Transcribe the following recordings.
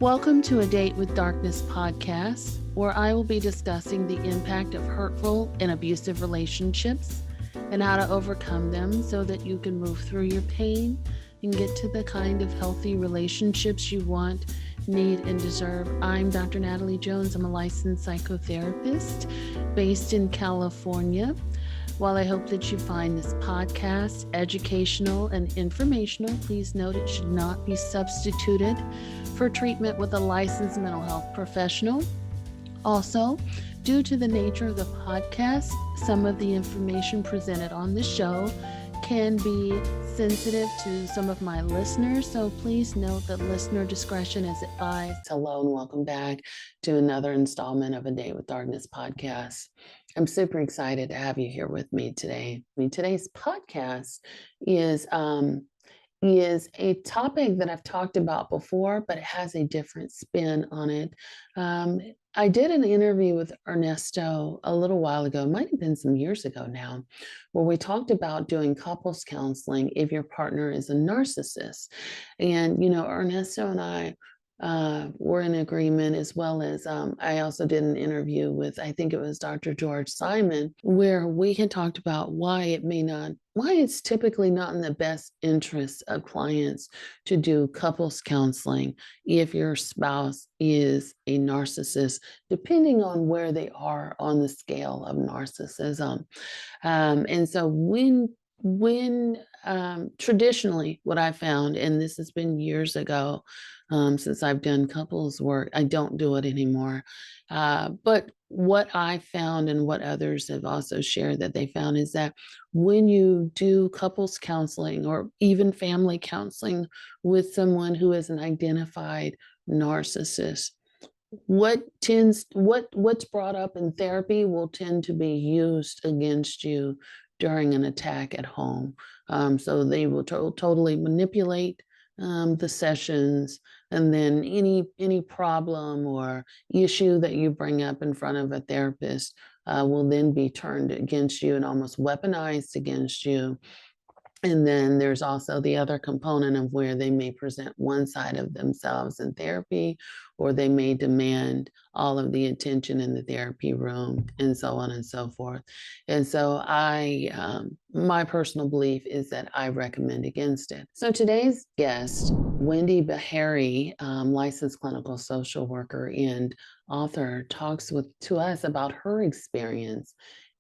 Welcome to A Date with Darkness podcast, where I will be discussing the impact of hurtful and abusive relationships and how to overcome them so that you can move through your pain and get to the kind of healthy relationships you want, need, and deserve. I'm Dr. Natalie Jones. I'm a licensed psychotherapist based in California. While I hope that you find this podcast educational and informational, please note it should not be substituted for treatment with a licensed mental health professional. Also, due to the nature of the podcast, some of the information presented on the show can be sensitive to some of my listeners, so please note that listener discretion is advised. Hello and welcome back to another installment of A Day with Darkness podcast. I'm super excited to have you here with me today. Today's podcast is a topic that I've talked about before, but it has a different spin on it. I did an interview with Ernesto a little while ago, it might have been some years ago now, where we talked about doing couples counseling if your partner is a narcissist. And, Ernesto and I were in agreement, as well as I also did an interview with, I think it was Dr. George Simon, where we had talked about why it's typically not in the best interest of clients to do couples counseling if your spouse is a narcissist, depending on where they are on the scale of narcissism. And so when traditionally what I found, and this has been years ago, since I've done couples work, I don't do it anymore. But what I found and what others have also shared that they found is that when you do couples counseling or even family counseling with someone who is an identified narcissist, what's brought up in therapy will tend to be used against you during an attack at home. So they will totally manipulate the sessions, and then any problem or issue that you bring up in front of a therapist will then be turned against you and almost weaponized against you. And then there's also the other component of where they may present one side of themselves in therapy, or they may demand all of the attention in the therapy room, and so on and so forth. And so my personal belief is that I recommend against it. So today's guest, Wendy Behary, licensed clinical social worker and author, talks to us about her experience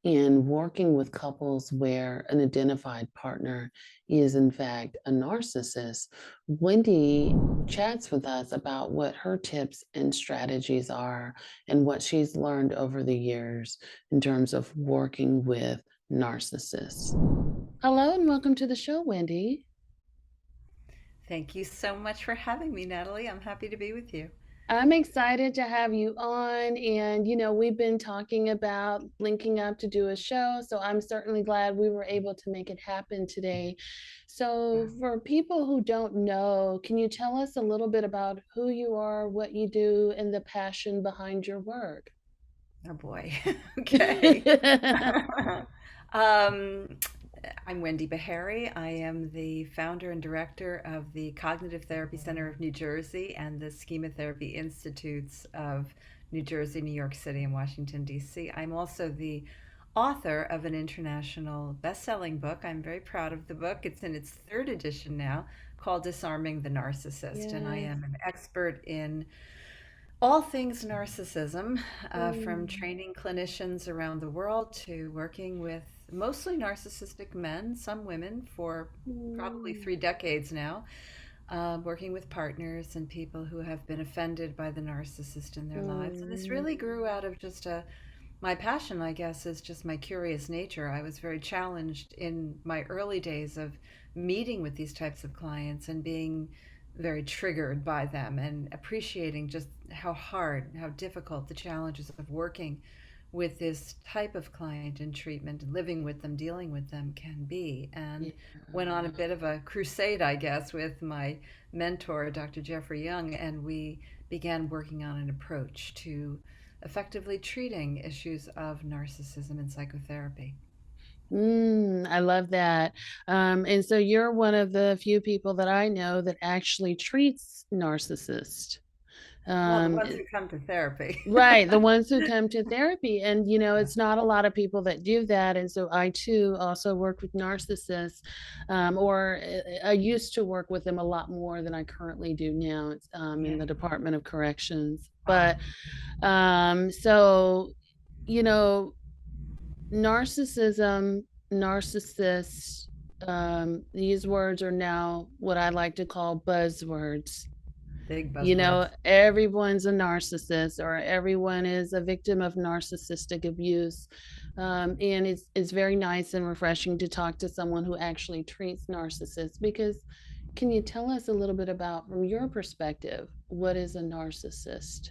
in working with couples where an identified partner is in fact a narcissist. Wendy chats with us about what her tips and strategies are and what she's learned over the years in terms of working with narcissists. Hello and welcome to the show, Wendy. Thank you so much for having me, Natalie. I'm happy to be with you. I'm excited to have you on, and we've been talking about linking up to do a show, so I'm certainly glad we were able to make it happen today. So for people who don't know, can you tell us a little bit about who you are, what you do, and the passion behind your work? Oh boy. Okay. um, I'm Wendy Behary. I am the founder and director of the Cognitive Therapy Center of New Jersey and the Schema Therapy Institutes of New Jersey, New York City, and Washington, D.C. I'm also the author of an international best-selling book. I'm very proud of the book. It's in its third edition now, called Disarming the Narcissist. And I Yes. am an expert in all things narcissism, from Mm. training clinicians around the world to working with mostly narcissistic men, some women, for probably Mm. 3 decades now, working with partners and people who have been offended by the narcissist in their lives. And this Mm. really grew out of just my passion, I guess, is just my curious nature. I was very challenged in my early days of meeting with these types of clients and being very triggered by them and appreciating just how hard, how difficult the challenges of working with this type of client in treatment, living with them, dealing with them can be. Yeah. And went on a bit of a crusade, I guess, with my mentor, Dr. Jeffrey Young, and we began working on an approach to effectively treating issues of narcissism in psychotherapy. I love that. And so you're one of the few people that I know that actually treats narcissists. Well, the Um, ones who come to therapy. Right, the ones who come to therapy, and, Yeah. it's not a lot of people that do that, and so I too also work with narcissists, or I used to work with them a lot more than I currently do now. It's, in Yeah. the Department of Corrections, Ah, but, so, you know, narcissism, narcissists, these words are now what I like to call buzzwords. big buzzwords. Everyone's a narcissist or everyone is a victim of narcissistic abuse. And it's very nice and refreshing to talk to someone who actually treats narcissists, because can you tell us a little bit about, from your perspective, what is a narcissist?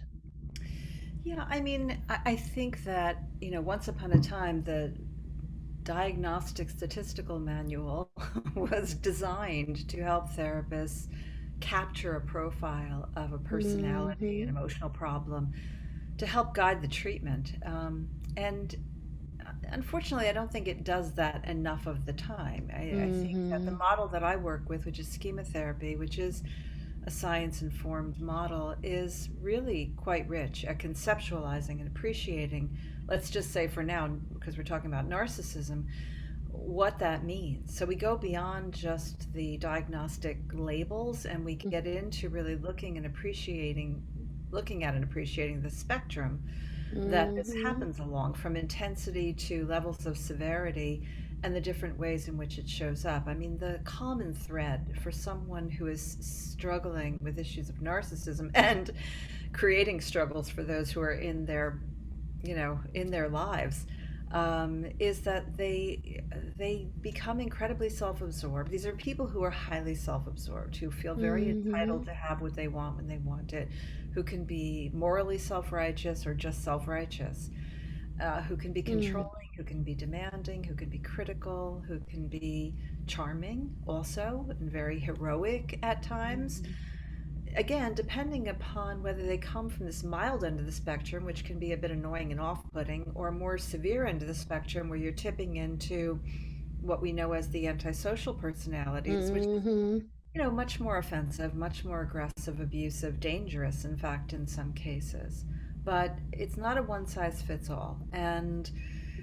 Yeah, I mean, I think that, once upon a time, the Diagnostic Statistical Manual was designed to help therapists capture a profile of a personality, an Mm-hmm. emotional problem, to help guide the treatment. And unfortunately, I don't think it does that enough of the time. I think that the Mm-hmm. model that I work with, which is schema therapy, which is a science informed model, is really quite rich at conceptualizing and appreciating, let's just say for now, because we're talking about narcissism, what that means. So we go beyond just the diagnostic labels and we get into really looking at and appreciating the spectrum that this Mm-hmm. happens along, from intensity to levels of severity and the different ways in which it shows up. I mean, the common thread for someone who is struggling with issues of narcissism and creating struggles for those who are in their lives, is that they become incredibly self-absorbed. These are people who are highly self-absorbed, who feel very Mm-hmm. entitled to have what they want when they want it, who can be morally self-righteous or just self-righteous, who can be Mm-hmm. controlling, who can be demanding, who can be critical, who can be charming also, and very heroic at times. Again, depending upon whether they come from this mild end of the spectrum, which can be a bit annoying and off putting, or a more severe end of the spectrum where you're tipping into what we know as the antisocial personalities, which is, Mm-hmm. much more offensive, much more aggressive, abusive, dangerous, in fact, in some cases. But it's not a one size fits all. And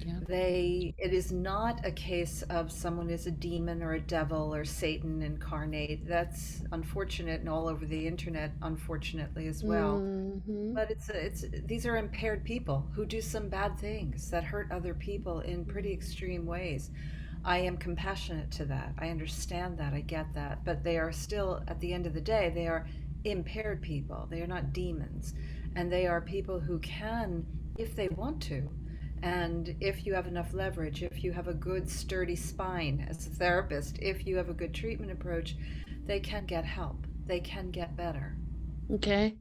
Yeah. it is not a case of someone is a demon or a devil or Satan incarnate. That's unfortunate and all over the internet, unfortunately, as well. Mm-hmm. But these are impaired people who do some bad things that hurt other people in pretty extreme ways. I am compassionate to that. I understand that. I get that. But they are still, at the end of the day, they are impaired people. They are not demons. And they are people who can, if they want to, and if you have enough leverage, if you have a good, sturdy spine as a therapist, if you have a good treatment approach, they can get help. They can get better. Okay.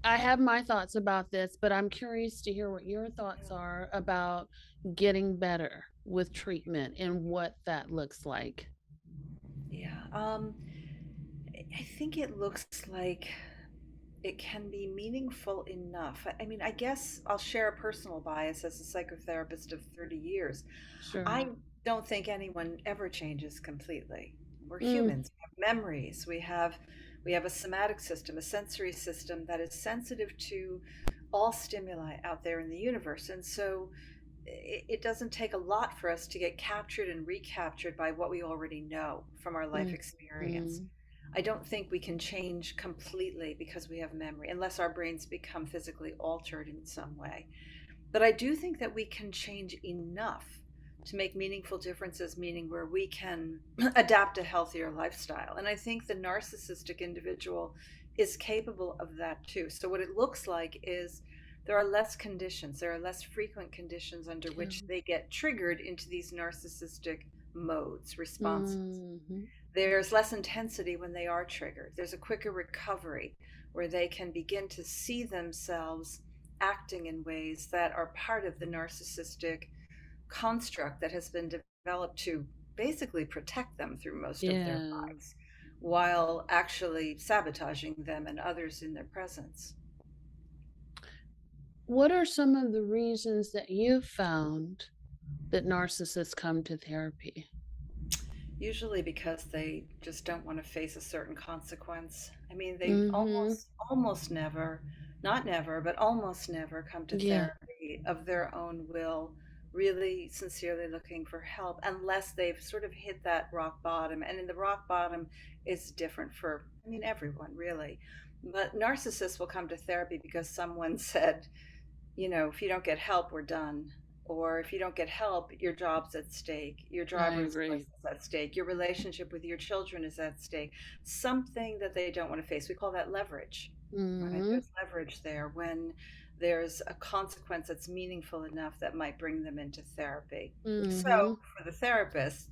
I have my thoughts about this, but I'm curious to hear what your thoughts are about getting better with treatment and what that looks like. Yeah. I think it looks like it can be meaningful enough. I mean, I guess I'll share a personal bias as a psychotherapist of 30 years. Sure. I don't think anyone ever changes completely. We're Mm, humans. We have memories. We have a somatic system, a sensory system that is sensitive to all stimuli out there in the universe. And so it doesn't take a lot for us to get captured and recaptured by what we already know from our life mm, experience. mm, I don't think we can change completely because we have memory, unless our brains become physically altered in some way. But I do think that we can change enough to make meaningful differences, meaning where we can adapt a healthier lifestyle. And I think the narcissistic individual is capable of that too. So, what it looks like is there are less conditions, there are less frequent conditions under yeah. which they get triggered into these narcissistic modes, responses. Mm-hmm. There's less intensity when they are triggered. There's a quicker recovery where they can begin to see themselves acting in ways that are part of the narcissistic construct that has been developed to basically protect them through most of their Yeah. lives while actually sabotaging them and others in their presence. What are some of the reasons that you've found that narcissists come to therapy? Usually because they just don't want to face a certain consequence. I mean, they Mm-hmm. almost never, not never, but almost never come to Yeah. therapy of their own will, really sincerely looking for help, unless they've sort of hit that rock bottom. And in the rock bottom is different for, I mean, everyone really. But narcissists will come to therapy because someone said, if you don't get help, we're done. Or if you don't get help, your job's at stake, your I driver's agree. license is at stake, your relationship with your children is at stake, something that they don't want to face. We call that leverage, right? Mm-hmm. There's leverage there when there's a consequence that's meaningful enough that might bring them into therapy. So Mm-hmm. for the therapist,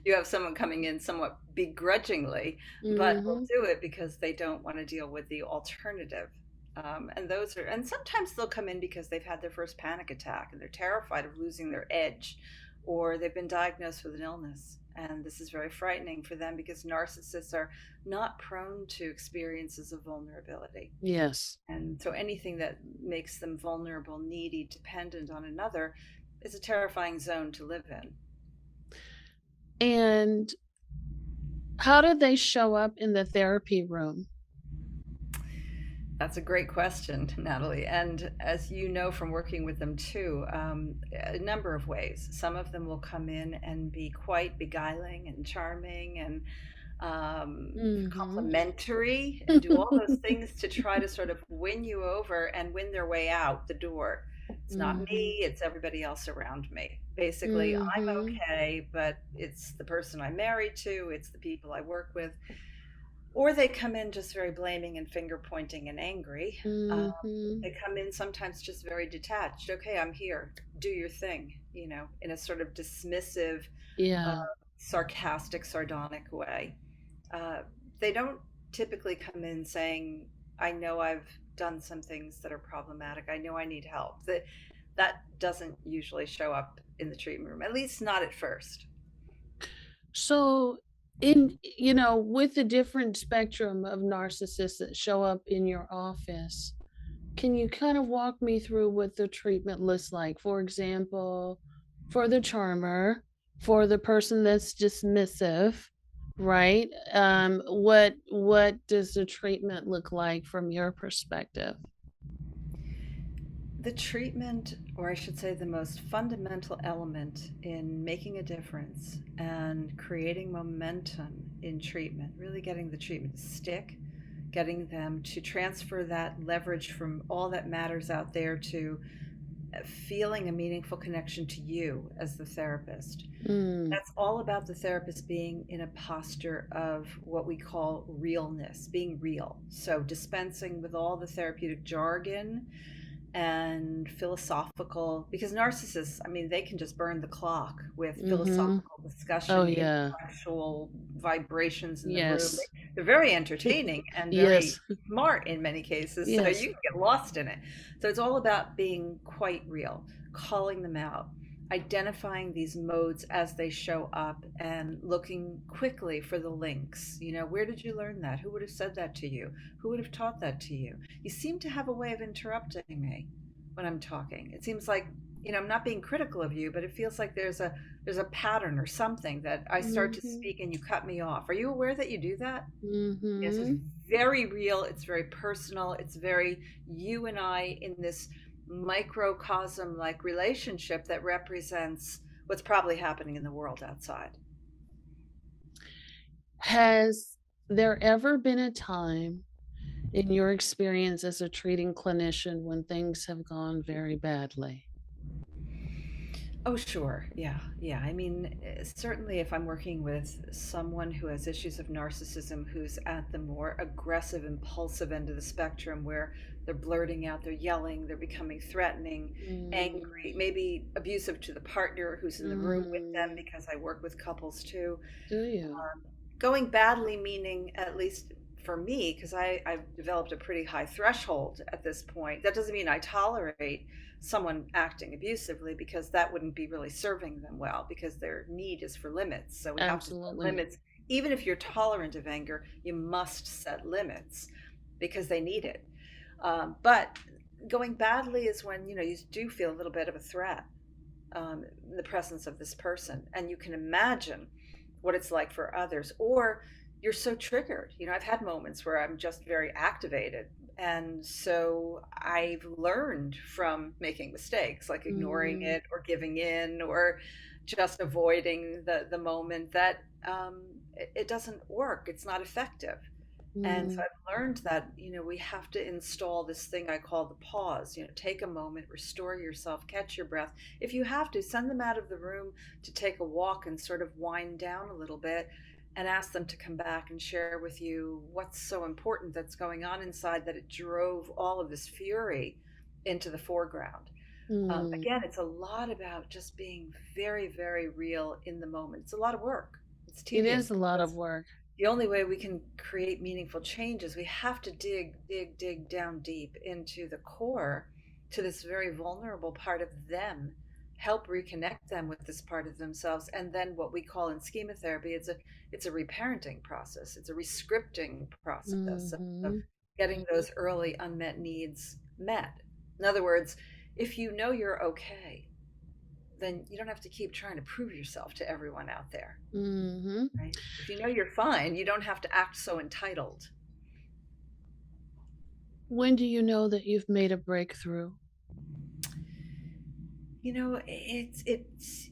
you have someone coming in somewhat begrudgingly, but Mm-hmm. will do it because they don't want to deal with the alternative. And sometimes they'll come in because they've had their first panic attack and they're terrified of losing their edge, or they've been diagnosed with an illness. And this is very frightening for them because narcissists are not prone to experiences of vulnerability. Yes. And so anything that makes them vulnerable, needy, dependent on another is a terrifying zone to live in. And how did they show up in the therapy room? That's a great question, Natalie. And as you know from working with them too, a number of ways. Some of them will come in and be quite beguiling and charming and Mm-hmm. complimentary and do all those things to try to sort of win you over and win their way out the door. It's not Mm-hmm. me, it's everybody else around me. Basically, I'm Mm-hmm. okay, but it's the person I'm married to, it's the people I work with, or they come in just very blaming and finger pointing and angry. Um, Mm-hmm. they come in sometimes just very detached. Okay, I'm here. Do your thing, in a sort of dismissive, uh, Yeah. sarcastic, sardonic way. Uh, they don't typically come in saying, I know I've done some things that are problematic. I know I need help. That doesn't usually show up in the treatment room, at least not at first. So, with the different spectrum of narcissists that show up in your office, can you kind of walk me through what the treatment looks like? For example, for the charmer, for the person that's dismissive, right? What does the treatment look like from your perspective? The treatment, or I should say, the most fundamental element in making a difference and creating momentum in treatment, really getting the treatment to stick, getting them to transfer that leverage from all that matters out there to feeling a meaningful connection to you as the therapist. Mm, That's all about the therapist being in a posture of what we call realness, being real. So, dispensing with all the therapeutic jargon and philosophical, because narcissists, I mean, they can just burn the clock with mm-hmm. philosophical Oh discussion, yeah. intellectual vibrations in the room. Yes. They're very entertaining and very Yes. smart in many cases, so Yes. you can get lost in it. So it's all about being quite real, calling them out, identifying these modes as they show up, and looking quickly for the links. Where did you learn that? Who would have said that to you? Who would have taught that to you? You seem to have a way of interrupting me when I'm talking. It seems like, I'm not being critical of you, but it feels like there's a pattern or something that I start to Mm-hmm. speak and you cut me off. Are you aware that you do that? Yes, it's Mm-hmm. very real, it's very personal, it's very you and I in this microcosm like relationship that represents what's probably happening in the world outside. Has there ever been a time in your experience as a treating clinician when things have gone very badly? Oh, sure. Yeah. Yeah. I mean, certainly if I'm working with someone who has issues of narcissism, who's at the more aggressive, impulsive end of the spectrum, where they're blurting out, they're yelling, they're becoming threatening, Mm, angry, maybe abusive to the partner who's in the room with them, mm, because I work with couples too. do you? Going badly, meaning, at least for me, because I've developed a pretty high threshold at this point. That doesn't mean I tolerate someone acting abusively, because that wouldn't be really serving them well, because their need is for limits. So we have to set Absolutely. limits. Even if you're tolerant of anger, you must set limits because they need it. But going badly is when you do feel a little bit of a threat in the presence of this person, and you can imagine what it's like for others, or you're so triggered. I've had moments where I'm just very activated. And so I've learned from making mistakes, like ignoring Mm, it or giving in or just avoiding the moment, that it doesn't work. It's not effective. And so mm, I've learned that, we have to install this thing I call the pause. Take a moment, restore yourself, catch your breath. If you have to, send them out of the room to take a walk and sort of wind down a little bit, and ask them to come back and share with you what's so important that's going on inside that it drove all of this fury into the foreground. mm. Again, it's a lot about just being very, very real in the moment. It's a lot of work. It's It is tedious. a lot of work. The only way we can create meaningful change is we have to dig down deep into the core, to this very vulnerable part of them, help reconnect them with this part of themselves. And then what we call in schema therapy, it's a reparenting process. It's a rescripting process of Hmm. getting those early unmet needs met. In other words, if you know you're okay, then you don't have to keep trying to prove yourself to everyone out there. Hmm. Right. If you know you're fine, you don't have to act so entitled. When do you know that you've made a breakthrough?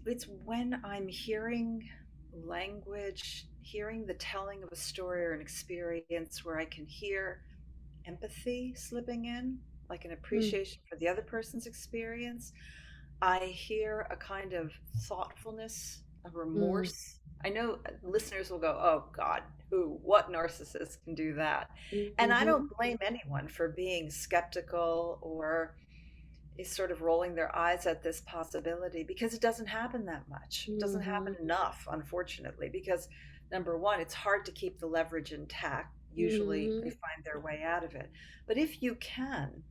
It's when I'm hearing language, hearing the telling of a story or an experience where I can hear empathy slipping in, like an Mm, appreciation for the other person's experience. I hear a kind of thoughtfulness, a mm, remorse. I know listeners will go, "Oh God, what narcissist can do that?" And I don't mhm, blame anyone for being skeptical or is sort of rolling their eyes at this possibility, because it doesn't happen that much. It doesn't happen mhm, enough, unfortunately, because number one, it's hard to keep the leverage intact. Usually they mhm, find their way out of it. But if you can,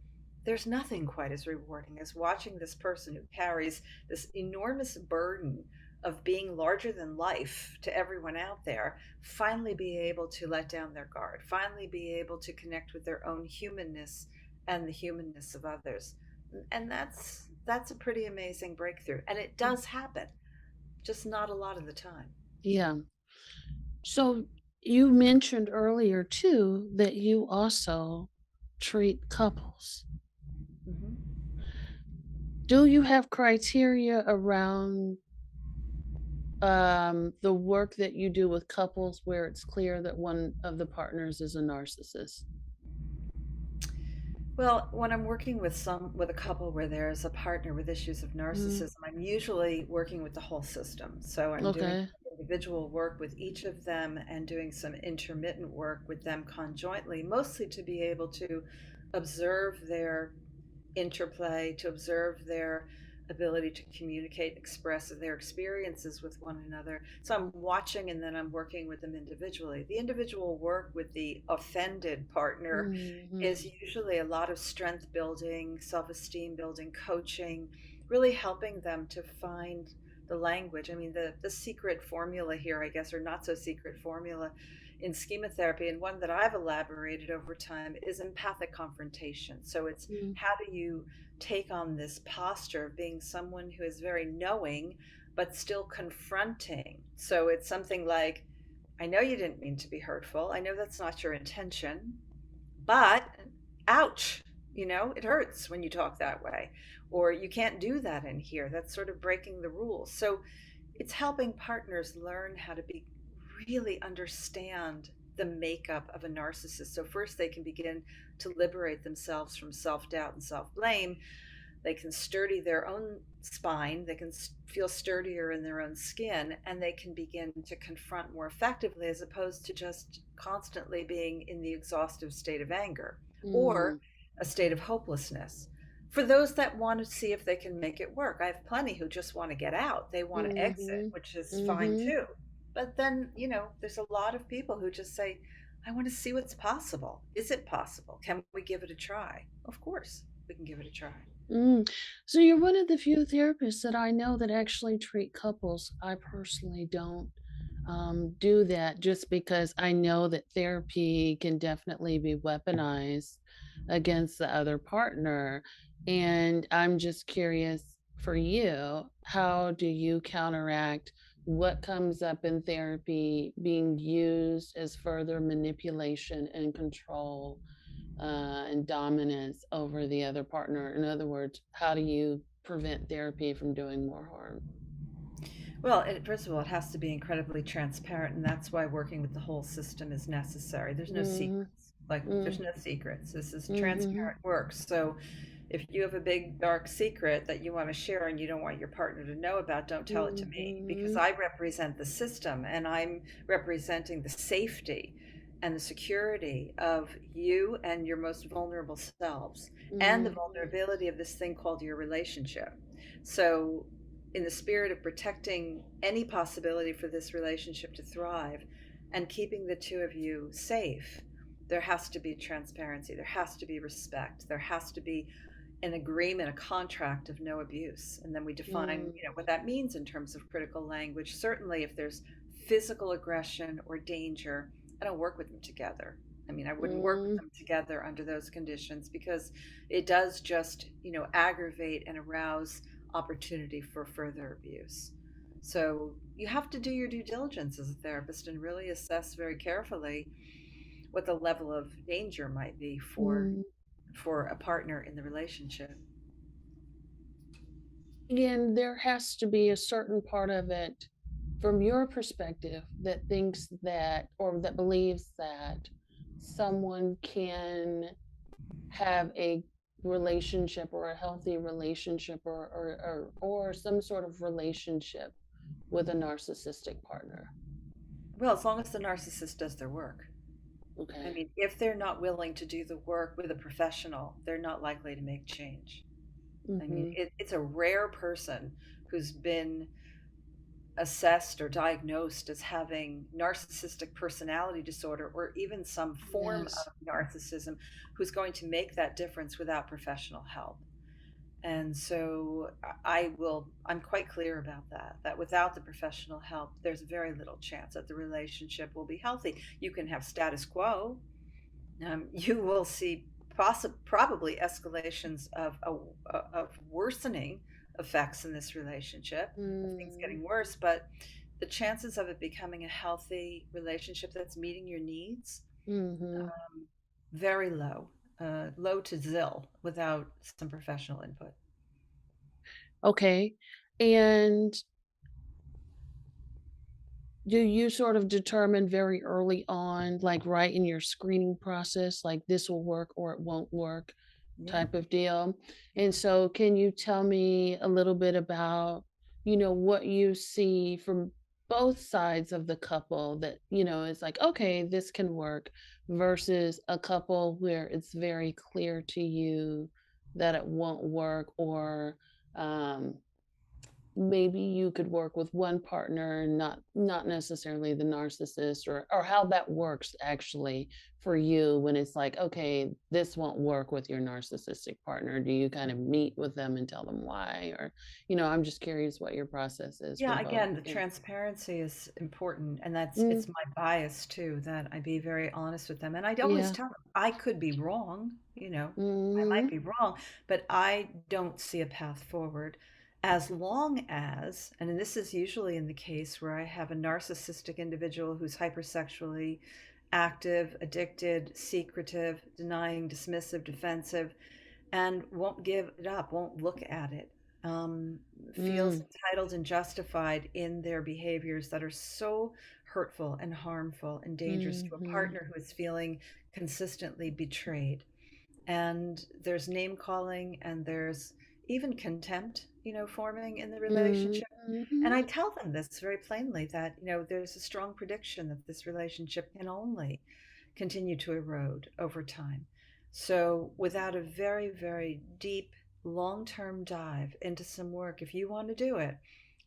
there's nothing quite as rewarding as watching this person who carries this enormous burden of being larger than life to everyone out there finally be able to let down their guard, finally be able to connect with their own humanness and the humanness of others. And that's a pretty amazing breakthrough, and it mm. does happen, just not a lot of the time. Yeah. So you mentioned earlier too that you also treat couples. Hmm. Do you have criteria around the work that you do with couples where it's clear that one of the partners is a narcissist? Well, when I'm working with a couple where there's a partner with issues of Mm, narcissism, I'm usually working with the whole system. So I'm doing okay. individual work with each of them and doing some intermittent work with them conjointly, mostly to be able to observe their interplay, to observe their ability to communicate, express their experiences with one another. So I'm watching and then I'm working with them individually. The individual work with the offended partner Mhm, is usually a lot of strength building, self esteem building, coaching, really helping them to find the language. I mean, the secret formula here, I guess, or not so secret formula in schema therapy, and one that I've elaborated over time, is empathic confrontation. So it's mm, how do you take on this posture of being someone who is very knowing but still confronting? So it's something like, I know you didn't mean to be hurtful. I know that's not your intention, but ouch, it hurts when you talk that way. Or you can't do that in here. That's sort of breaking the rules. So it's helping partners learn how to be really understand the makeup of a narcissist. So first they can begin to liberate themselves from self-doubt and self-blame. They can sturdy their own spine, they can feel sturdier in their own skin, and they can begin to confront more effectively, as opposed to just constantly being in the exhaustive state of anger or mm, a state of hopelessness. For those that want to see if they can make it work, I have plenty who just want to get out. They want to exit, mhm, which is fine mhm, too. But then, there's a lot of people who just say, I want to see what's possible. Is it possible? Can we give it a try? Of course, we can give it a try. mm. So you're one of the few therapists that I know that actually treat couples. I personally don't do that just because I know that therapy can definitely be weaponized against the other partner. And I'm just curious for you, how do you counteract what comes up in therapy being used as further manipulation and control and dominance over the other partner? In other words, how do you prevent therapy from doing more harm? Well, first of all, it has to be incredibly transparent, and that's why working with the whole system is necessary. There's no Mm-hmm. secrets. Like, there's Mm-hmm. no secrets. This is Mm-hmm. transparent work. So, if you have a big dark secret that you want to share and you don't want your partner to know about, don't tell it to me, because Mm-hmm. I represent the system and I'm representing the safety and the security of you and your most vulnerable selves and the Mm-hmm. vulnerability of this thing called your relationship. So, in the spirit of protecting any possibility for this relationship to thrive and keeping the two of you safe, there has to be transparency, there has to be respect, there has to be an agreement, a contract of no abuse. And then we define, what that means in terms of critical language. Certainly, if there's physical aggression or danger, I don't work with them together. I mean, I wouldn't work with Mm-hmm. them together under those conditions because it does just, aggravate and arouse opportunity for further abuse. So you have to do your due diligence as a therapist and really assess very carefully what the level of danger might be Mm-hmm. for a partner in the relationship. And there has to be a certain part of it from your perspective that thinks that or that believes that someone can have a relationship or a healthy relationship or some sort of relationship with a narcissistic partner. Well, as long as the narcissist does their work. I Okay. mean, if they're not willing to do the work with a professional, they're not likely to make change. I mean, Mm-hmm. it's a rare person who's been assessed or diagnosed as having narcissistic personality disorder or even some form Yes. of narcissism who's going to make that difference without professional help. And so I'm quite clear about that without the professional help, there's very little chance that the relationship will be healthy. You can have status quo. You will see probably escalations of worsening effects in this relationship, of things Mm-hmm. getting worse, but the chances of it becoming a healthy relationship that's meeting your needs, Mm-hmm. very low, low to zil without some professional input. Okay. And do you sort of determine very early on, like right in your screening process, like this will work or it won't work Yeah. type of deal? Yeah. And so, can you tell me a little bit about, what you see from both sides of the couple that, is like, okay, this can work versus a couple where it's very clear to you that it won't work or, um, maybe you could work with one partner and not necessarily the narcissist or how that works actually for you when it's like okay this won't work with your narcissistic partner. Do you kind of meet with them and tell them why or I'm just curious what your process is for Yeah, both. again, the Yeah. transparency is important, and that's Mm, it's my bias too that I be very honest with them. And I'd always yeah. tell them I could be wrong, I might Hmm. be wrong, but I don't see a path forward as long as, and this is usually in the case where I have a narcissistic individual who's hypersexually active, addicted, secretive, denying, dismissive, defensive, and won't give it up, won't look at it, feels Mm, entitled and justified in their behaviors that are so hurtful and harmful and dangerous to a mm-hmm, partner who is feeling consistently betrayed. And there's name calling and there's even contempt, forming in the relationship. And mm-hmm, I tell them this very plainly that, there's a strong prediction that this relationship can only continue to erode over time. So, without a very, very deep, long term dive into some work, if you want to do it,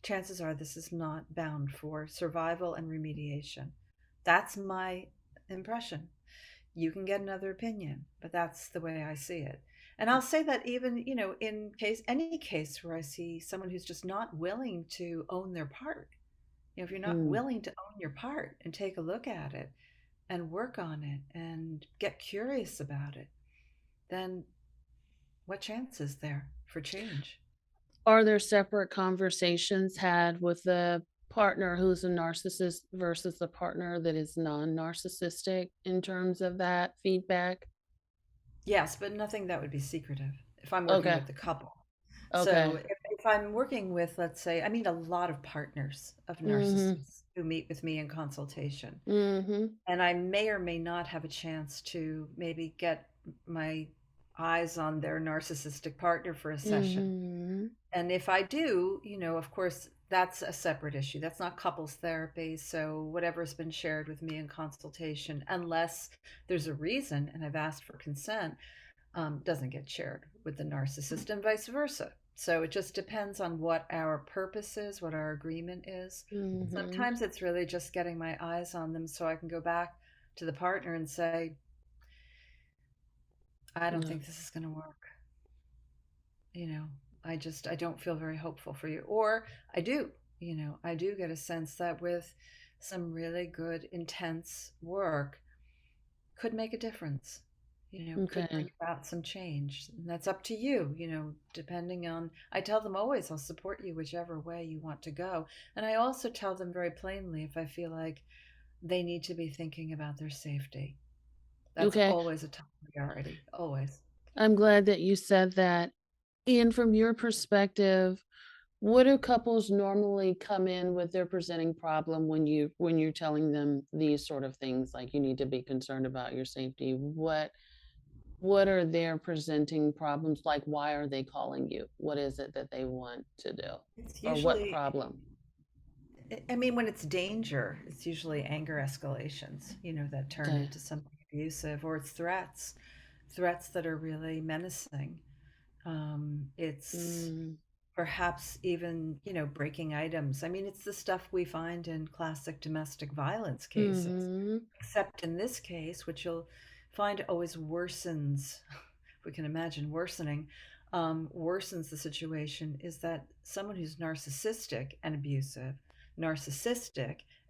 chances are this is not bound for survival and remediation. That's my impression. You can get another opinion, but that's the way I see it. And I'll say that even, in any case where I see someone who's just not willing to own their part, if you're not mm. willing to own your part and take a look at it, and work on it and get curious about it, then what chance is there for change? Are there separate conversations had with the partner who's a narcissist versus the partner that is non-narcissistic in terms of that feedback? Yes, but nothing that would be secretive if I'm working Okay. with the couple. So Okay. if I'm working with, let's say, I meet a lot of partners of Mm-hmm. narcissists who meet with me in consultation, Mm-hmm. and I may or may not have a chance to maybe get my eyes on their narcissistic partner for a session. Mm-hmm. And if I do, of course, that's a separate issue. That's not couples therapy. So whatever's been shared with me in consultation, unless there's a reason and I've asked for consent, doesn't get shared with the narcissist and vice versa. So it just depends on what our purpose is, what our agreement is. Mm-hmm. Sometimes it's really just getting my eyes on them so I can go back to the partner and say, I don't Yeah. think this is going to work. you know I don't feel very hopeful for you, or I do. I do get a sense that with some really good intense work could make a difference, could bring Okay. about some change. And that's up to you, depending on, I tell them always, I'll support you whichever way you want to go. And I also tell them very plainly if I feel like they need to be thinking about their safety. That's Okay. always a top priority, always. I'm glad that you said that. And from your perspective, what do couples normally come in with their presenting problem when you're telling them these sort of things, like you need to be concerned about your safety? What are their presenting problems like? Why are they calling you? What is it that they want to do? It's Or what usually, problem? I mean, when it's danger, it's usually anger escalations, that turn Okay. into something abusive, or it's threats that are really menacing. It's Mm, perhaps even, breaking items. I mean, it's the stuff we find in classic domestic violence cases, mhm, except in this case, which you'll find always worsens, if we can imagine worsening, worsens the situation, is that someone who's narcissistic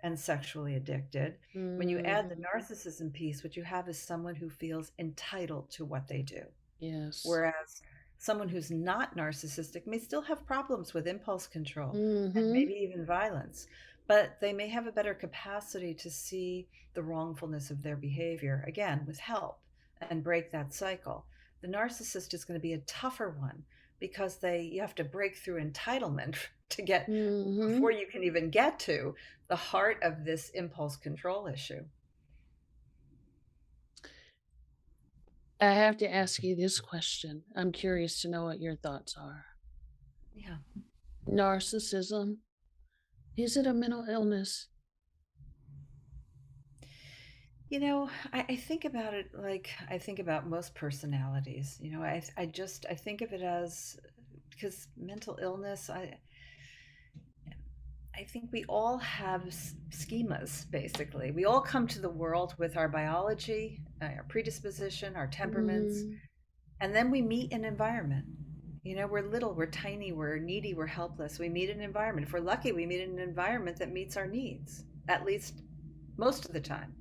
and sexually addicted, when you add the mhm. narcissism piece, what you have is someone who feels entitled to what they do. Yes. Whereas someone who's not narcissistic may still have problems with impulse control and maybe Mhm, even violence, but they may have a better capacity to see the wrongfulness of their behavior, again, with help, and break that cycle. The narcissist is going to be a tougher one because you have to break through entitlement to get before mhm. you can even get to the heart of this impulse control issue. I have to ask you this question. I'm curious to know what your thoughts are. Yeah. Narcissism, is it a mental illness? I think about it like I think about most personalities. I think of it as, because mental illness, I think we all have schemas, basically. We all come to the world with our biology, our predisposition, our temperaments, Mhm, and then we meet an environment. We're little, we're tiny, we're needy, we're helpless. We meet an environment. If we're lucky, we meet an environment that meets our needs, at least most of the time.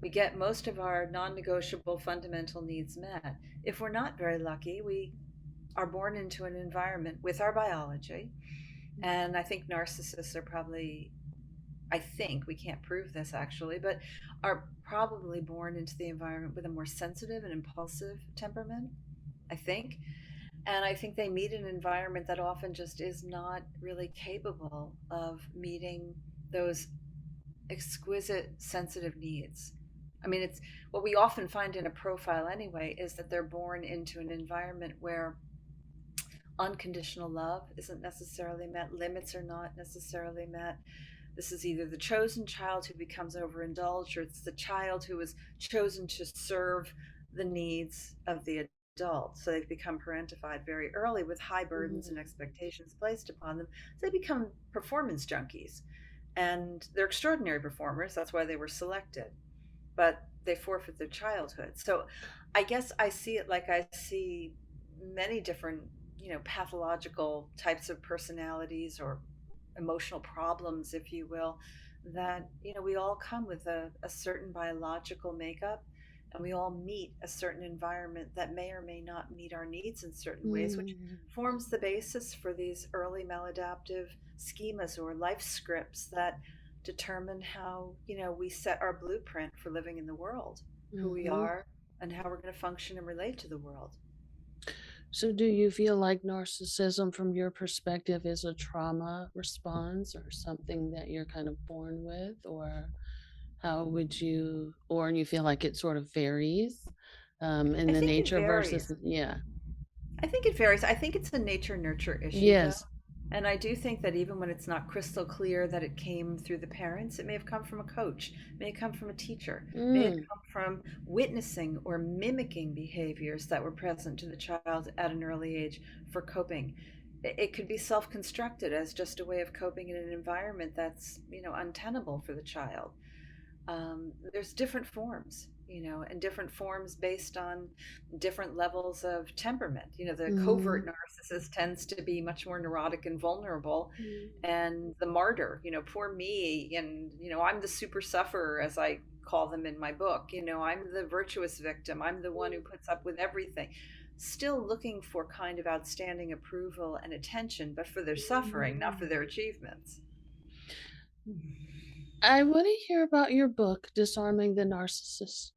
We get most of our non negotiable fundamental needs met. If we're not very lucky, we are born into an environment with our biology. And I think narcissists are probably, I think, we can't prove this actually, but are probably born into the environment with a more sensitive and impulsive temperament, I think. And I think they meet an environment that often just is not really capable of meeting those exquisite sensitive needs. I mean, it's what we often find in a profile anyway, is that they're born into an environment where unconditional love isn't necessarily met, limits are not necessarily met. This is either the chosen child who becomes overindulged, or it's the child who was chosen to serve the needs of the adult. So they've become parentified very early with high burdens and mhm, expectations placed upon them. So they become performance junkies. And they're extraordinary performers. That's why they were selected. But they forfeit their childhood. So I guess I see it like I see many different, pathological types of personalities or emotional problems, if you will, that, we all come with a certain biological makeup. and we all meet a certain environment that may or may not meet our needs in certain ways, which Mm, forms the basis for these early maladaptive schemas or life scripts that determine how, we set our blueprint for living in the world, who we mhm. are, and how we're going to function and relate to the world. So, do you feel like narcissism, from your perspective, is a trauma response or something that you're kind of born with? Or how would you, or you feel like it sort of varies in I the think it nature versus, varies. yeah. I think it varies. I think it's a nature nurture issue, though. Yes. And I do think that even when it's not crystal clear that it came through the parents, it may have come from a coach, may have come from a teacher, may have Mm, come from witnessing or mimicking behaviors that were present to the child at an early age for coping. It could be self constructed as just a way of coping in an environment that's, untenable for the child. There's different forms, and different forms based on different levels of temperament. The mm, covert narcissist tends to be much more neurotic and vulnerable, mm, and the martyr, poor me, and I'm the super sufferer, as I call them in my book. I'm the virtuous victim. I'm the one who puts up with everything. Still looking for kind of outstanding approval and attention, but for their suffering, not for mm. their achievements. I want to hear about your book, Disarming the Narcissist.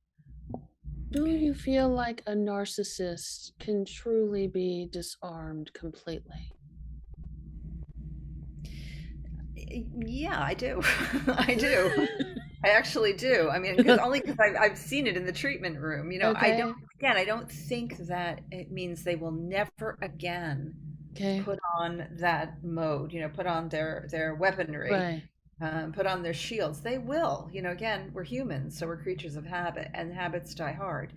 Do Okay. you feel like a narcissist can truly be disarmed completely? Yeah, I do. I do. I actually do. I mean, because I've seen it in the treatment room. Okay. I don't think that it means they will never again Okay. put on that mode, put on their weaponry, Right. put on their shields. They will. Again, we're humans, so we're creatures of habit, and habits die hard.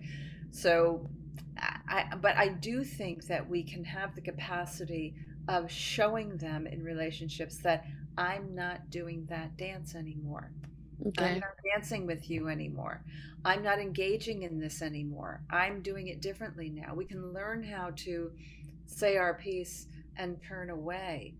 So, but I do think that we can have the capacity of showing them in relationships that I'm not doing that dance anymore. I'm Okay. not dancing with you anymore. I'm not engaging in this anymore. I'm doing it differently now. We can learn how to say our piece and turn away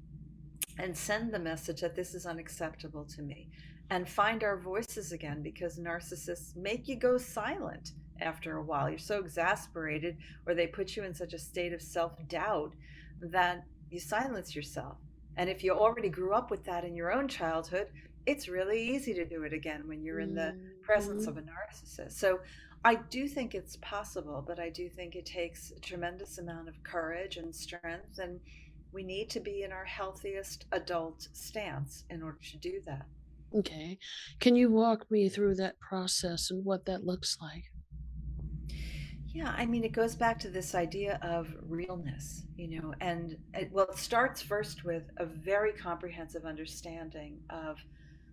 and send the message that this is unacceptable to me and find our voices again, because narcissists make you go silent after a while. You're so exasperated, or they put you in such a state of self doubt that you silence yourself. And if you already grew up with that in your own childhood, it's really easy to do it again when you're in the presence Mhm. of a narcissist. So I do think it's possible, but I do think it takes a tremendous amount of courage and strength, and we need to be in our healthiest adult stance in order to do that. Okay. Can you walk me through that process and what that looks like? Yeah, I mean, it goes back to this idea of realness, and it starts first with a very comprehensive understanding of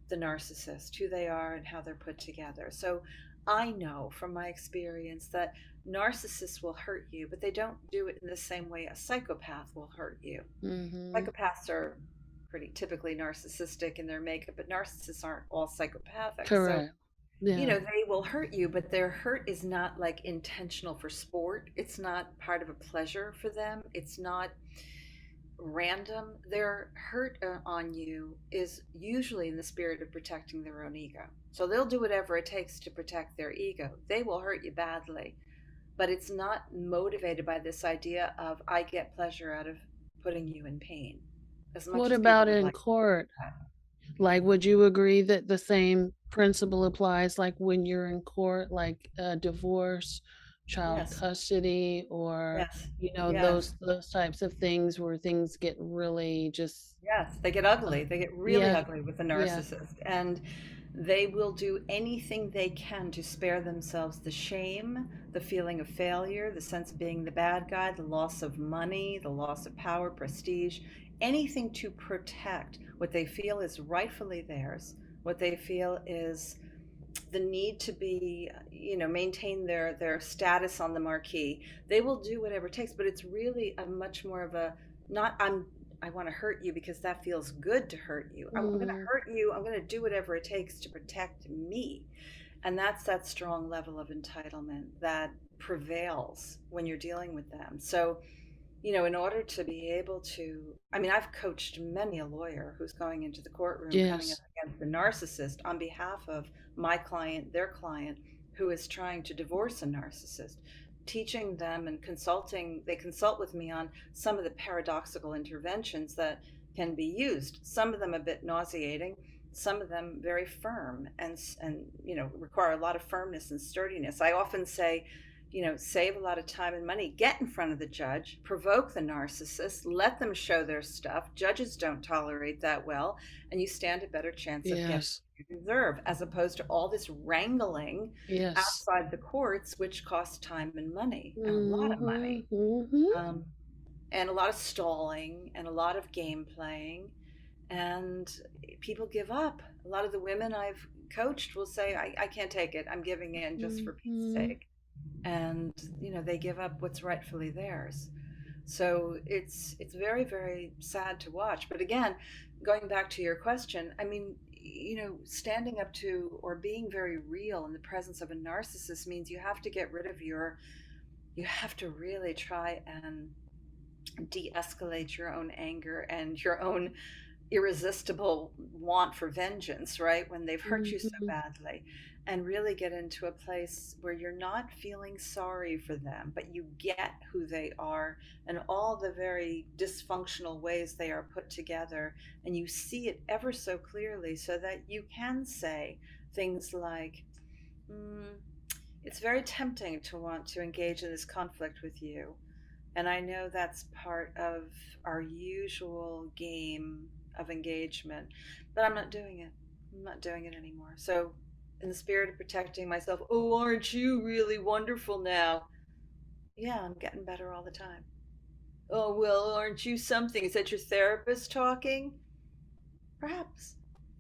the narcissist, who they are and how they're put together. So I know from my experience that narcissists will hurt you, but they don't do it in the same way a psychopath will hurt you. Mhm. Psychopaths are pretty typically narcissistic in their makeup, but narcissists aren't all psychopathic. So, Correct. Yeah. they will hurt you, but their hurt is not like intentional for sport. It's not part of a pleasure for them. It's not random. Their hurt on you is usually in the spirit of protecting their own ego. So they'll do whatever it takes to protect their ego. They will hurt you badly, but it's not motivated by this idea of I get pleasure out of putting you in pain, as much What as people about would in like court? that. Like, would you agree that the same principle applies, like when you're in court, like divorce, child Yes, custody, or yes, those yes, types of things where things get really just yes. They get uh, ugly. They get really yeah, ugly with the yeah. narcissist. And they will do anything they can to spare themselves the shame, the feeling of failure, the sense of being the bad guy, the loss of money, the loss of power, prestige, anything to protect what they feel is rightfully theirs, what they feel is the need to be, maintain their status on the marquee. They will do whatever it takes, but it's really a much more of a, not I want to hurt you because that feels good to hurt you. I'm going to Mm, hurt you. I'm going to do whatever it takes to protect me. And that's that strong level of entitlement that prevails when you're dealing with them. So, in order to be able to, I mean, I've coached many a lawyer who's going into the courtroom coming up yes. against the narcissist on behalf of my client, their client, who is trying to divorce a narcissist, teaching them and consulting. They consult with me on some of the paradoxical interventions that can be used. Some of them a bit nauseating, some of them very firm, and require a lot of firmness and sturdiness. I often say, save a lot of time and money. Get in front of the judge, provoke the narcissist, let them show their stuff. Judges don't tolerate that well, and you stand a better chance of getting Yes. what you deserve, as opposed to all this wrangling Yes. outside the courts, which costs time and money, and a lot of Mm-hmm. money, Mm-hmm. um, and a lot of stalling, and a lot of game playing, and people give up. A lot of the women I've coached will say, I can't take it. I'm giving in just for peace Mm-hmm. sake. And they give up what's rightfully theirs. So it's very, very sad to watch. But again, going back to your question, I mean, standing up to or being very real in the presence of a narcissist means you have to get rid of you have to really try and de-escalate your own anger and your own irresistible want for vengeance, right? When they've hurt you so Mm-hmm. badly, and really get into a place where you're not feeling sorry for them, but you get who they are and all the very dysfunctional ways they are put together, and you see it ever so clearly so that you can say things like, it's very tempting to want to engage in this conflict with you. And I know that's part of our usual game of engagement, but I'm not doing it. I'm not doing it anymore. So, in the spirit of protecting myself, oh, aren't you really wonderful now? Yeah, I'm getting better all the time. Oh, well, aren't you something? Is that your therapist talking? Perhaps.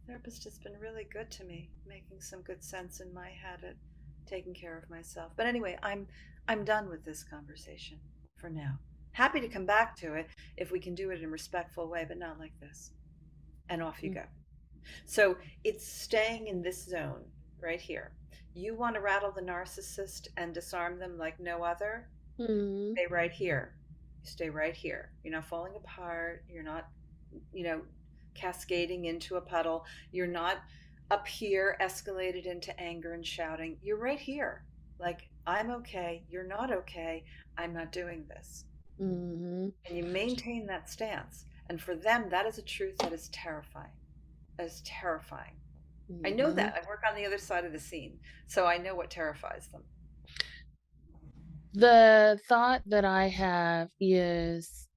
Therapist has been really good to me, making some good sense in my head at taking care of myself. But anyway, I'm done with this conversation for now. Happy to come back to it if we can do it in a respectful way, but not like this. And off you go. So it's staying in this zone right here. You want to rattle the narcissist and disarm them like no other? Mm-hmm. Stay right here. Stay right here. You're not falling apart. You're not, you know, cascading into a puddle. You're not up here, escalated into anger and shouting. You're right here. Like, I'm okay. You're not okay. I'm not doing this. Mm-hmm. And you maintain that stance. And for them, that is a truth that is terrifying. That is terrifying. I know Mm-hmm. that. I work on the other side of the scene. So I know what terrifies them. The thought that I have is,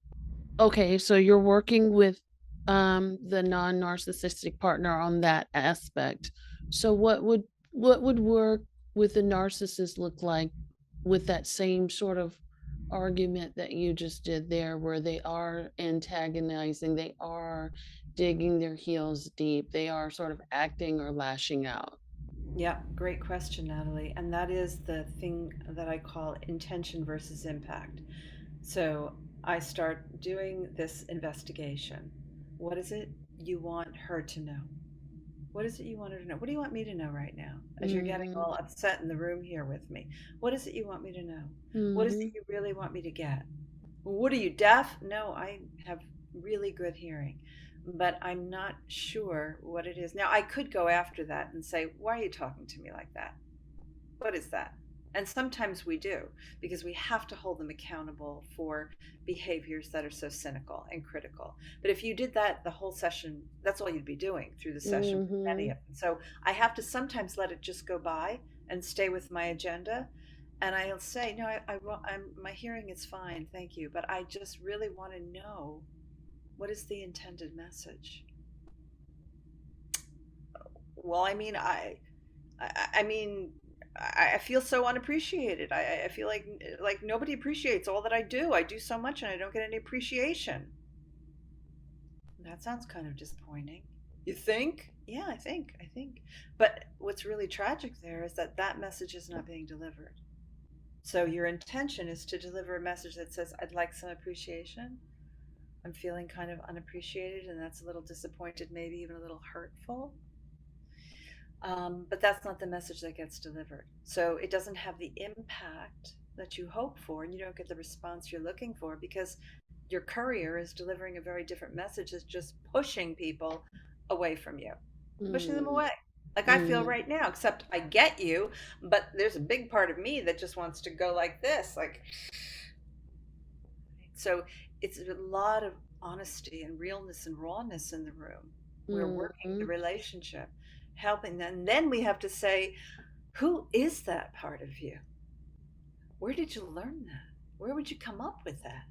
okay, so you're working with the non-narcissistic partner on that aspect. So what would work with the narcissist look like with that same sort of argument that you just did there, where they are antagonizing, they are digging their heels deep, they are sort of acting or lashing out? Yeah, great question, Natalie. And that is the thing that I call intention versus impact. So I start doing this investigation. What is it you want her to know? What is it you want her to know? What do you want me to know right now as you're getting Mm-hmm. all upset in the room here with me? What is it you want me to know? What is it Mm-hmm. you really want me to get? What are you, deaf? No, I have really good hearing, but I'm not sure what it is. Now, I could go after that and say, why are you talking to me like that? What is that? And sometimes we do, because we have to hold them accountable for behaviors that are so cynical and critical. But if you did that the whole session, that's all you'd be doing through the session with many Mm-hmm. of them. So I have to sometimes let it just go by and stay with my agenda. And I'll say, no, my hearing is fine, thank you. But I just really want to know, what is the intended message? Well, I mean, I feel so unappreciated. I feel like nobody appreciates all that I do. I do so much and I don't get any appreciation. That sounds kind of disappointing. You think? Yeah, I think. But what's really tragic there is that that message is not being delivered. So your intention is to deliver a message that says, I'd like some appreciation. I'm feeling kind of unappreciated, and that's a little disappointed, maybe even a little hurtful. But that's not the message that gets delivered. So it doesn't have the impact that you hope for, and you don't get the response you're looking for because your courier is delivering a very different message, is just pushing people away from you, pushing them Mm-hmm. away. Like I feel Mm, right now, except I get you, but there's a big part of me that just wants to go like this. Like, so it's a lot of honesty and realness and rawness in the room. We're working the mm, relationship, helping them. And then we have to say, who is that part of you? Where did you learn that? Where would you come up with that?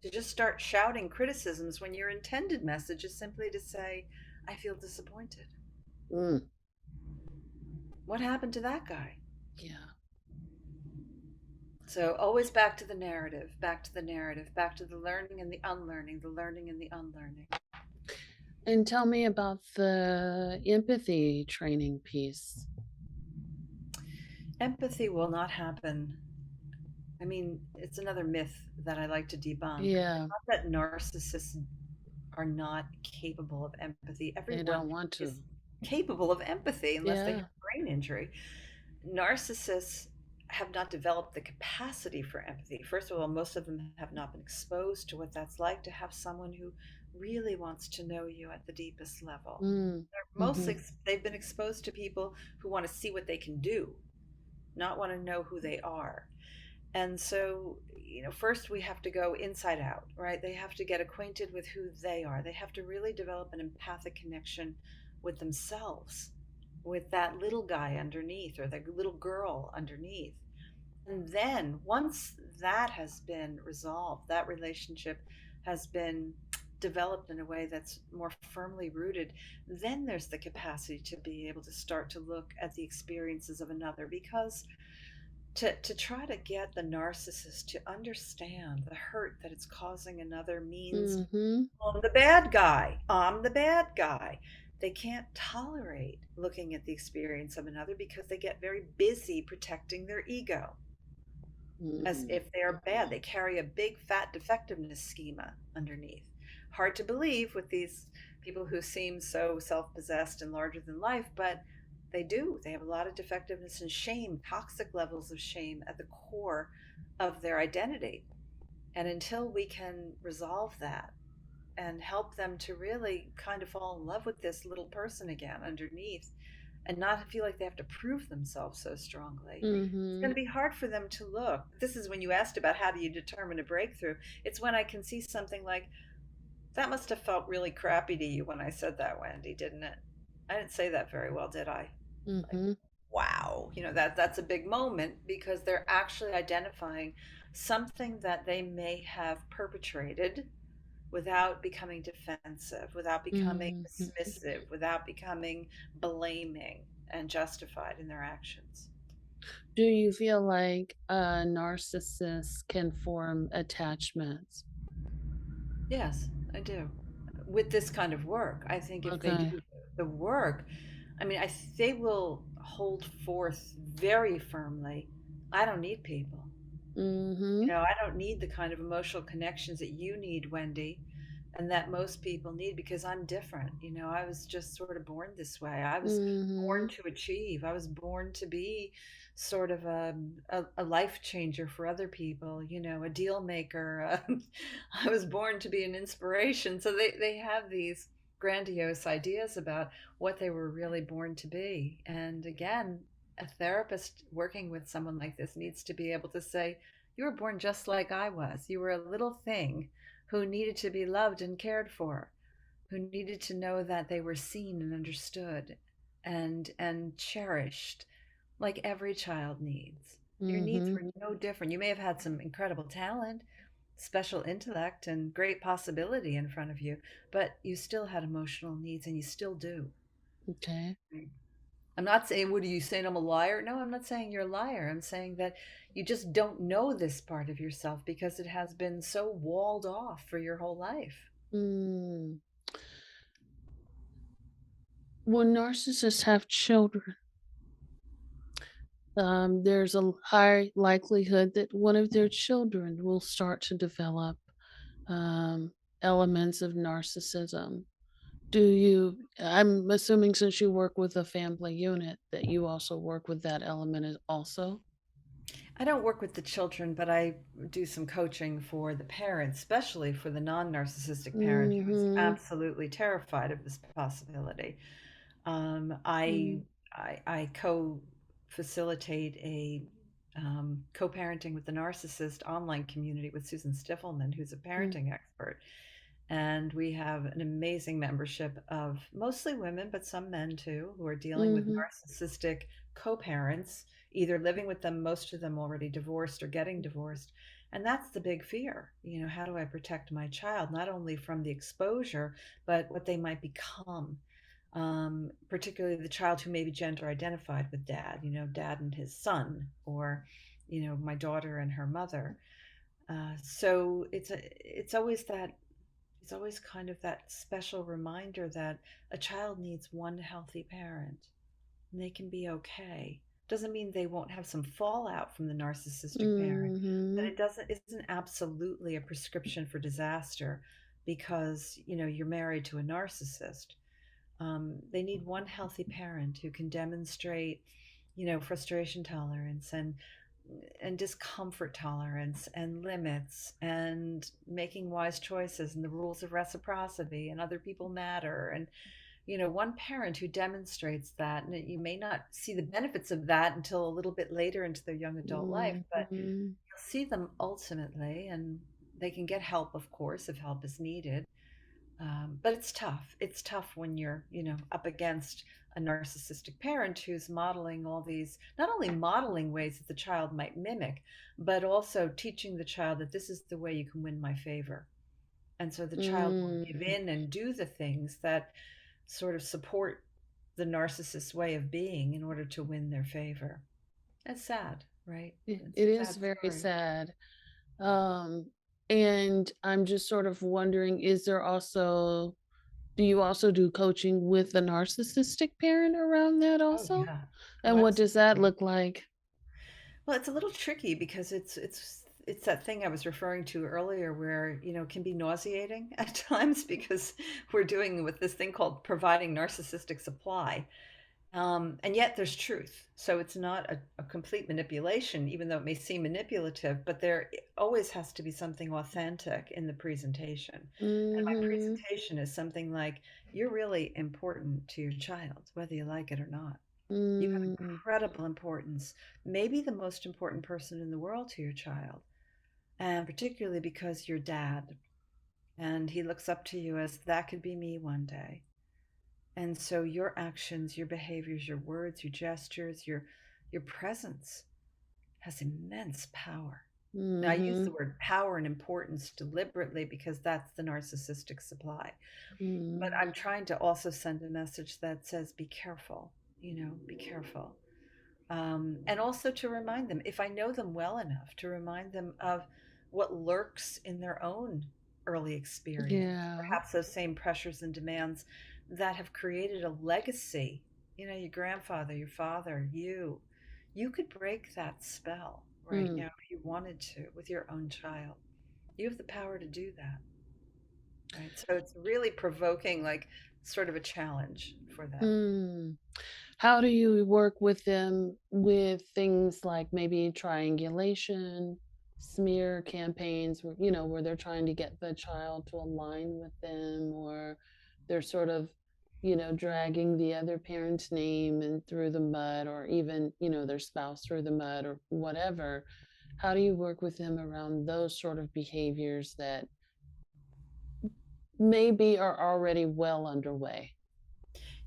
To just start shouting criticisms when your intended message is simply to say, I feel disappointed. mm. What happened to that guy? Yeah. So always back to the narrative, back to the narrative, back to the learning and the unlearning, the learning and the unlearning. And tell me about the empathy training piece. Empathy will not happen. I mean, it's another myth that I like to debunk. Yeah, It's not that narcissists are not capable of empathy. they Everyone don't want to. is capable of empathy unless they have Yeah. a brain injury. Narcissists have not developed the capacity for empathy. First of all, most of them have not been exposed to what that's like to have someone who really wants to know you at the deepest level. Mm, They're mm-hmm, mostly they've been exposed to people who want to see what they can do, not want to know who they are. And so, first we have to go inside out, right? They have to get acquainted with who they are. They have to really develop an empathic connection with themselves, with that little guy underneath or the little girl underneath. And then once that has been resolved, that relationship has been developed in a way that's more firmly rooted, then there's the capacity to be able to start to look at the experiences of another, because to try to get the narcissist to understand the hurt that it's causing another means mm-hmm, I'm the bad guy. I'm the bad guy. They can't tolerate looking at the experience of another because they get very busy protecting their ego as mm-hmm. if they are bad. They carry a big fat defectiveness schema underneath. Hard to believe with these people who seem so self possessed and larger than life, but they do. They have a lot of defectiveness and shame, toxic levels of shame at the core of their identity. And until we can resolve that and help them to really kind of fall in love with this little person again underneath and not feel like they have to prove themselves so strongly, it's going Mm-hmm. to be hard for them to look. This is when you asked about how do you determine a breakthrough. It's when I can see something like, that must have felt really crappy to you when I said that, Wendy, didn't it? I didn't say that very well, did I? Like, Mm-hmm. wow, that's a big moment because they're actually identifying something that they may have perpetrated without becoming defensive, without becoming Mm-hmm. dismissive, without becoming blaming and justified in their actions. Do you feel like a narcissist can form attachments? Yes, I do. With this kind of work, I think if they Okay. do the work, I mean, they will hold forth very firmly. I don't need people. Mm-hmm. I don't need the kind of emotional connections that you need, Wendy, and that most people need because I'm different. I was just sort of born this way. I was Mm-hmm. born to achieve. I was born to be sort of a life changer for other people, a deal maker. I was born to be an inspiration. So they have these grandiose ideas about what they were really born to be. And again, a therapist working with someone like this needs to be able to say, you were born just like I was. You were a little thing who needed to be loved and cared for, who needed to know that they were seen and understood and cherished like every child needs. Your needs Mm-hmm. were no different. You may have had some incredible talent, special intellect, and great possibility in front of you, but you still had emotional needs and you still do. Okay. I'm not saying, what are you saying? I'm a liar? No, I'm not saying you're a liar. I'm saying that you just don't know this part of yourself because it has been so walled off for your whole life. Mm. When narcissists have children, there's a high likelihood that one of their children will start to develop um, elements of narcissism. I'm assuming since you work with a family unit that you also work with that element also? I don't work with the children, but I do some coaching for the parents, especially for the non narcissistic parent who is Mm-hmm. absolutely terrified of this possibility. Um, Mm, I, I co-facilitate a co-parenting with the narcissist online community with Susan Stiffelman, who's a mm, parenting expert. And we have an amazing membership of mostly women, but some men too, who are dealing with mhm, narcissistic co-parents, either living with them, most of them already divorced or getting divorced. And that's the big fear. How do I protect my child, not only from the exposure, but what they might become? Particularly the child who may be gender identified with dad, dad and his son, or, my daughter and her mother. So it's always kind of that special reminder that a child needs one healthy parent and they can be okay. Doesn't mean they won't have some fallout from the narcissistic parent, but mhm, it isn't absolutely a prescription for disaster because you're married to a narcissist. They need one healthy parent who can demonstrate, frustration tolerance and discomfort tolerance and limits and making wise choices and the rules of reciprocity and other people matter. And one parent who demonstrates that, and you may not see the benefits of that until a little bit later into their young adult life, but mhm, you'll see them ultimately, and they can get help, of course, if help is needed. But it's tough. It's tough when you're, up against a narcissistic parent who's modeling all these, not only modeling ways that the child might mimic, but also teaching the child that this is the way you can win my favor. And so the child will give mm. in and do the things that sort of support the narcissist's way of being in order to win their favor. That's sad, right? It's It a is sad very story. sad. Um, and I'm just sort of wondering, do you also do coaching with the narcissistic parent around that Oh, also? yeah. Oh, And what does that absolutely. look like? Well, it's a little tricky because it's that thing I was referring to earlier where, it can be nauseating at times because we're doing with this thing called providing narcissistic supply. And yet there's truth. So it's not a complete manipulation, even though it may seem manipulative, but there always has to be something authentic in the presentation. And my Mhm, presentation is something like, you're really important to your child, whether you like it or not. You have mm, incredible importance, maybe the most important person in the world to your child, and particularly because you're dad and he looks up to you as that could be me one day. And so your actions, your behaviors, your words, your gestures, your presence has immense power. Now, I use the mhm, word power and importance deliberately because that's the narcissistic supply. But mm. I'm trying to also send a message that says, be careful, be careful. And also to remind them, if I know them well enough, to remind them of what lurks in their own early experience, Yeah. perhaps those same pressures and demands that have created a legacy. Your grandfather, your father, you could break that spell right Mm, now if you wanted to with your own child. You have the power to do that, right? So it's really provoking, like sort of a challenge for them. mm. How do you work with them with things like maybe triangulation, smear campaigns where they're trying to get the child to align with them, or they're sort of, dragging the other parent's name and through the mud, or even, their spouse through the mud or whatever. How do you work with them around those sort of behaviors that maybe are already well underway?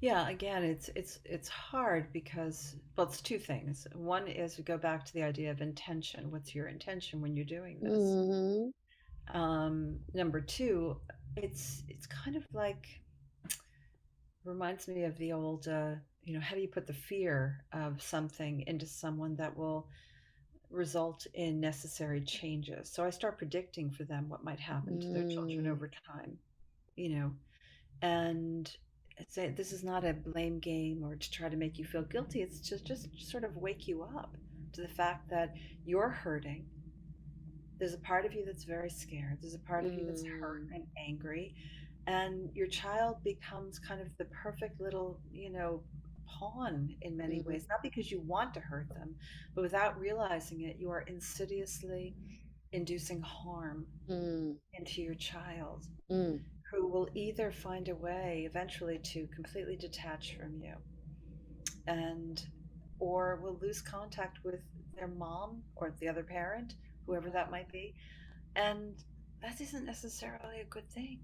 Yeah, again, it's hard because, well, it's two things. One is we go back to the idea of intention. What's your intention when you're doing this? Mhm. Number two, it's kind of like reminds me of the old, how do you put the fear of something into someone that will result in necessary changes? So I start predicting for them what might happen to their children Mm, over time, you know, and say this is not a blame game or to try to make you feel guilty. It's just sort of wake you up to the fact that you're hurting. There's a part of you that's very scared. There's a part of you that's hurt mm, and angry, and your child becomes kind of the perfect little, pawn in many mm, ways, not because you want to hurt them, but without realizing it, you are insidiously inducing harm mm, into your child. mm. who will either find a way eventually to completely detach from you and or will lose contact with their mom or the other parent, whoever that might be. And that isn't necessarily a good thing,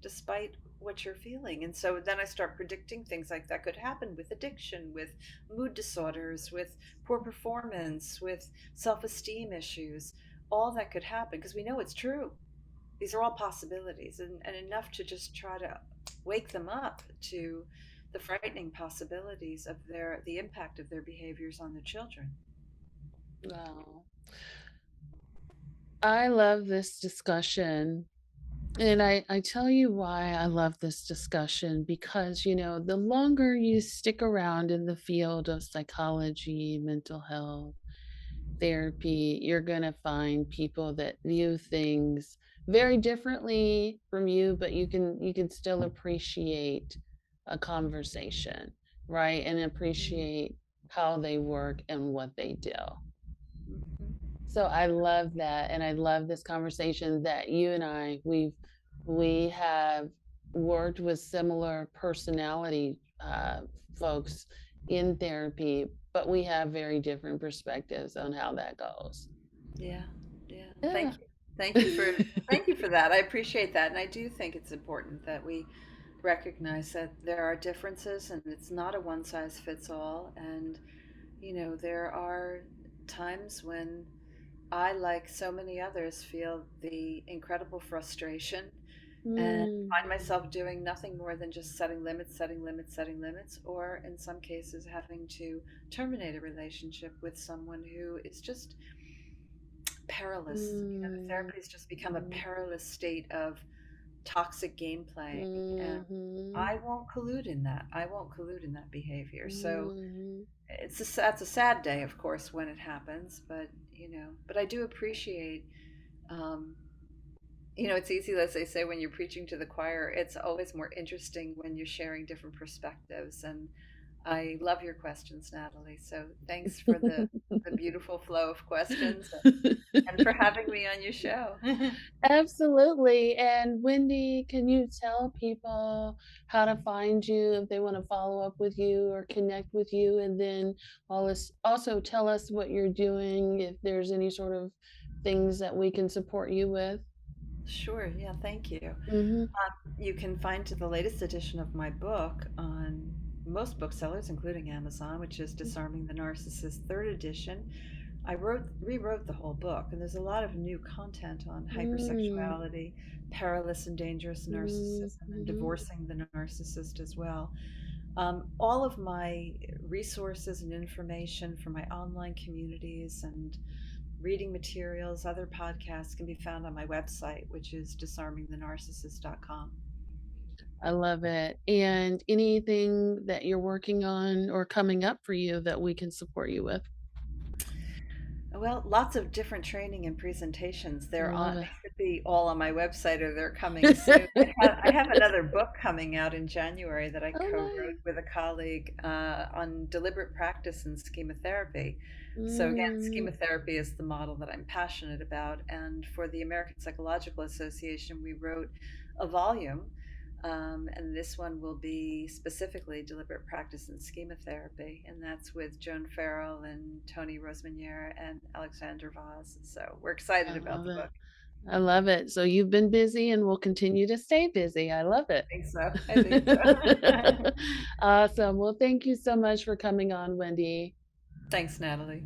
despite what you're feeling. And so then I start predicting things like that could happen with addiction, with mood disorders, with poor performance, with self esteem issues. All that could happen because we know it's true. These are all possibilities, and enough to just try to wake them up to the frightening possibilities of the impact of their behaviors on their children. Wow. I love this discussion. And I tell you why I love this discussion because, the longer you stick around in the field of psychology, mental health, therapy, you're going to find people that view things very differently from you, but you can still appreciate a conversation, right? And appreciate how they work and what they do. Mhm. So I love that, and I love this conversation that you and we have worked with similar personality folks in therapy, but we have very different perspectives on how that goes. Yeah, yeah. Yeah. Thank you. Thank you for that. I appreciate that. And I do think it's important that we recognize that there are differences and it's not a one size fits all. And, there are times when I, like so many others, feel the incredible frustration and Mm, find myself doing nothing more than just setting limits, setting limits, setting limits, or in some cases having to terminate a relationship with someone who is just perilous. The mm, therapy has just become a mm, perilous state of toxic gameplay, and mhm, I won't collude in that. I won't collude in that behavior. So mhm. that's a sad day, of course, when it happens. But I do appreciate. Um, it's easy, as they say, when you're preaching to the choir. It's always more interesting when you're sharing different perspectives. And I love your questions, Natalie. So thanks for the beautiful flow of questions and for having me on your show. Absolutely. And Wendy, can you tell people how to find you if they want to follow up with you or connect with you? And then also tell us what you're doing, if there's any sort of things that we can support you with. Sure. Yeah. Thank you. Mm-hmm. You can find the latest edition of my book on most booksellers, including Amazon, which is Disarming the Narcissist, third edition. I rewrote the whole book, and there's a lot of new content on Mm-hmm. hypersexuality, perilous and dangerous narcissism, and Mm-hmm. divorcing the narcissist as well. All of my resources and information for my online communities and reading materials, other podcasts can be found on my website, which is disarmingthenarcissist.com. I love it. And anything that you're working on or coming up for you that we can support you with? Well, lots of different training and presentations. I They're love on. it. They should be all on my website, or they're coming soon. I have another book coming out in January that I Oh, co-wrote nice. with a colleague on deliberate practice in schema therapy. So again, Mm, schema therapy is the model that I'm passionate about. And for the American Psychological Association, we wrote a volume, and this one will be specifically deliberate practice and schema therapy, and that's with Joan Farrell and Tony Rosmanier and Alexander Vaz. So we're I excited about love the it. book. I love it. So you've been busy and will continue to stay busy. I love it. I think so. I think so. Awesome. Well, thank you so much for coming on, Wendy. Thanks, Natalie.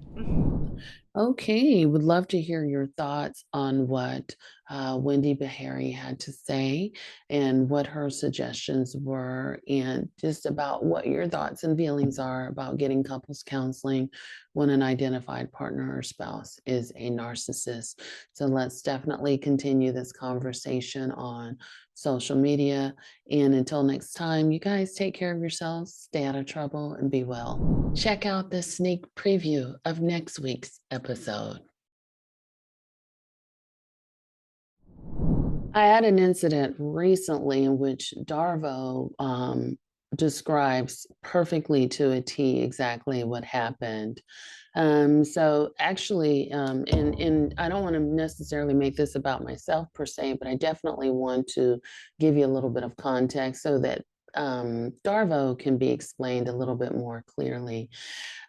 Okay, would love to hear your thoughts on what Wendy Behary had to say and what her suggestions were, and just about what your thoughts and feelings are about getting couples counseling when an identified partner or spouse is a narcissist. So let's definitely continue this conversation on social media. And until next time, you guys take care of yourselves, stay out of trouble, and be well. Check out the sneak preview of next week's episode. I had an incident recently in which Darvo describes perfectly to a T exactly what happened. So actually, and I don't want to necessarily make this about myself per se, but I definitely want to give you a little bit of context so that Darvo can be explained a little bit more clearly.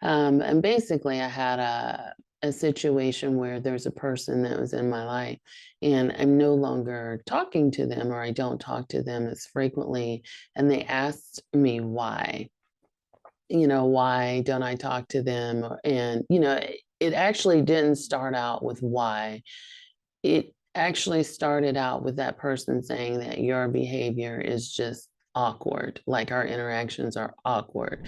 And basically, I had a situation where there's a person that was in my life and I'm no longer talking to them, or I don't talk to them as frequently. And they asked me why. Why don't I talk to them? And, it actually didn't start out with why. It actually started out with that person saying that your behavior is just awkward, like our interactions are awkward.